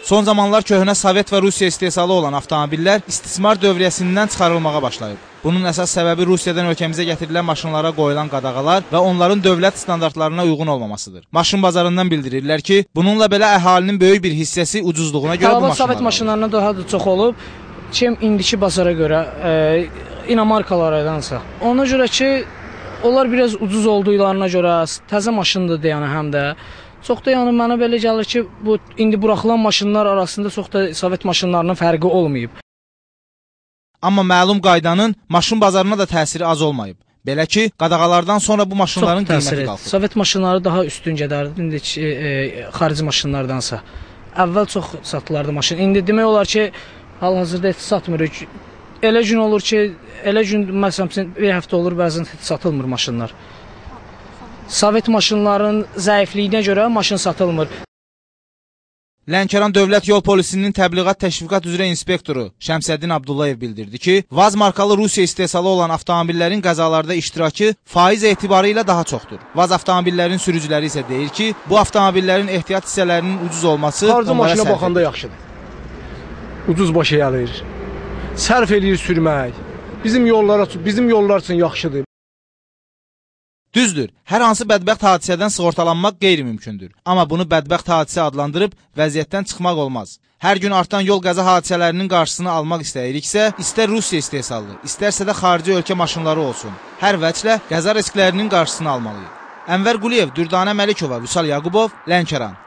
Son zamanlar köhnə Sovet və Rusiya istehsalı olan avtomobillər istismar dövriyyəsindən çıxarılmağa başlayıb. Bunun əsas səbəbi Rusiyadan ölkəmizə gətirilən maşınlara qoyulan qadağalar və onların dövlət standartlarına uyğun olmamasıdır. Maşın bazarından bildirirlər ki, bununla belə əhalinin böyük bir hissəsi ucuzluğuna görə bu maşınlar Sovet maşınlarına daha da çox olub, kim indiki bazara görə, inamarkalardansa. Ona görə ki, onlar biraz ucuz olduqlarına görə, təzə maşındır yəni həm də. Çox da yəni mənə belə gəlir ki, bu indi buraxılan maşınlar arasında çox da Sovet maşınlarının fərqi olmayıb. Amma məlum qaydanın maşın bazarına da təsiri az olmayıb. Belə ki, qadağalardan sonra bu maşınların qiyməti qalxıb. Sovet maşınları daha üstün gedərdi indiki xarici maşınlardansa. Əvvəl çox satılardı maşın. İndi demək olar ki, hal-hazırda heç satmırıq. Elə gün olur ki, elə gün məsələn bir həftə olur, bəzən heç satılmır maşınlar. Sovet maşınların zəifliyinə görə maşın satılmır. Lənkəran Dövlət Yol Polisinin təbliğat təşviqat üzrə inspektoru Şəmsəddin Abdullayev bildirdi ki, VAZ markalı Rusiya istehsalı olan avtomobillərin qəzalarda iştirakı faiz etibarı ilə daha çoxdur. VAZ avtomobillərin sürücüləri isə deyir ki, bu avtomobillərin ehtiyat hissələrinin ucuz olması xarici maşına baxanda yaxşıdır. Ucuz başa gəlir. Sərf eləyir sürmək. Bizim yollar üçün yaxşıdır. Düzdür, hər hansı bədbəxt hadisədən sığortalanmaq qeyri-mümkündür. Amma bunu bədbəxt hadisə adlandırıb vəziyyətdən çıxmaq olmaz. Hər gün artan yol qəza hadisələrinin qarşısını almaq istəyiriksə, istər Rusiya istehsalı, istərsə də xarici ölkə maşınları olsun. Hər vəclə qəza risklərinin qarşısını almalıyıq. Ənvər Quliyev, Dürdanə Məlikova, Vüsal Yaqubov, Lənkəran.